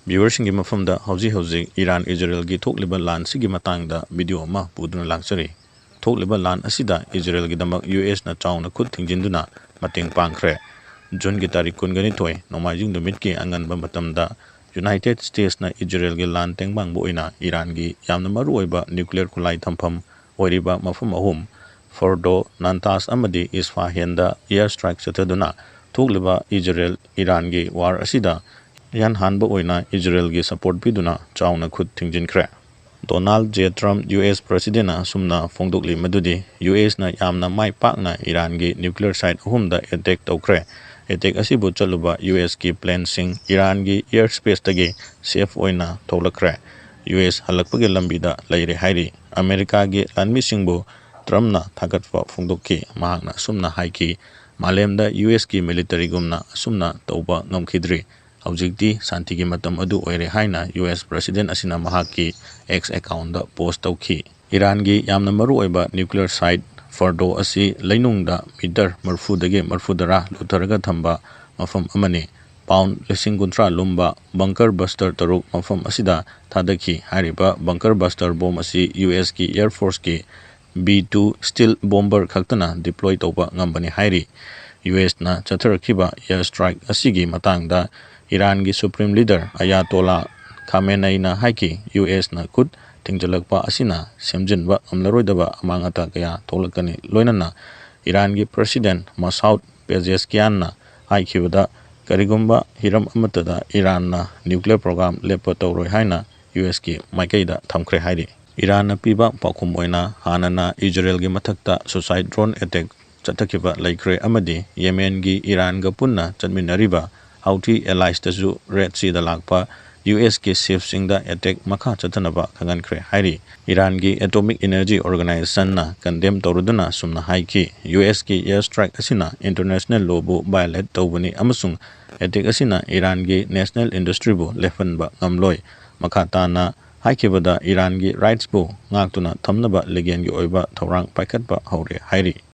Viewersing from the Hausi Iran Israel gi Tokliba Lan Sigi Matangda video ma Pudun Langsari. Tokliba Lan Asida Israel Gidamak US na Chow na Kut Tingjinduna Mating Pankre. Jun Gitari Kungani Toy, no Majing the Mitki Angan Bamatamda. United States na Israel gi Lan Tengbang Boina, Iran gi Yamnamaruiba nuclear kulai thampam, Oiriba Mafum Ahum. Fordo Nantas Amadi Isfahenda Airstrike Sataduna. Tokliba Israel Iran gi War Asida. Yan hanba oina Israel gi support biduna chawna khut thingjin khre Donald J Trump US president na sumna phongdokli madudi US na yamna mai pakna Iran gi nuclear site humda attack tawkhre attack asibu chaluba US ki plane sing Iran gi airspace tagi safe oina tholakhre US halakpagi lambida leire hairi America gi lanmi singbu Trump na thagatwa phongdokki mahakna sumna haiki malemda US ki military gumna sumna tawba ngamkhidri Objecti Santigi Matam Adu Oire Haina US President Asina Mahaki X account da post tauki. Iran gi yamna maru oiba nuclear site Fordo asi Lainungda meter marfudage marfudara lutaraga thamba mafam amani pound lising guntra lumba bunker buster taruk mafam asida thadaki hariba bunker buster bomb asi US ki Air Force ki B2 steel bomber khaktana deploy tauba ngambani hairi. US na chatharakiba airstrike asigi matangda Iran gi Supreme Leader Ayatollah Khamenei na haiki US na kut tingjalakpa asina semjinba amlaroidaba amangata kaya tolakani loinana Iran gi President Masoud Pezeshkian na haikibada karigumba hiram amatada Iran na nuclear program lepa tawroi haina US ki maikaida thamkhre hairi Iran na piba pakhum oina hanana Israel gi mathakta suicide drone attack chathakiba laikre amadi Yemen gi Iran ga punna chanminariba Houthi allies tasu Red Sea da lakpa US ki ships singda attack makha chathanaba khangan khre hairi Iran gi Atomic Energy Organization na condemn toruduna sumna haiki US ki airstrike asina international law bu violate tawbani amasung attack asina Iran gi national industry bu lefan ba ngamloi makha ta na haikibada Iran gi rights bu ngaktuna thamnaba legen gi oiba thorang paikhat ba haure hairi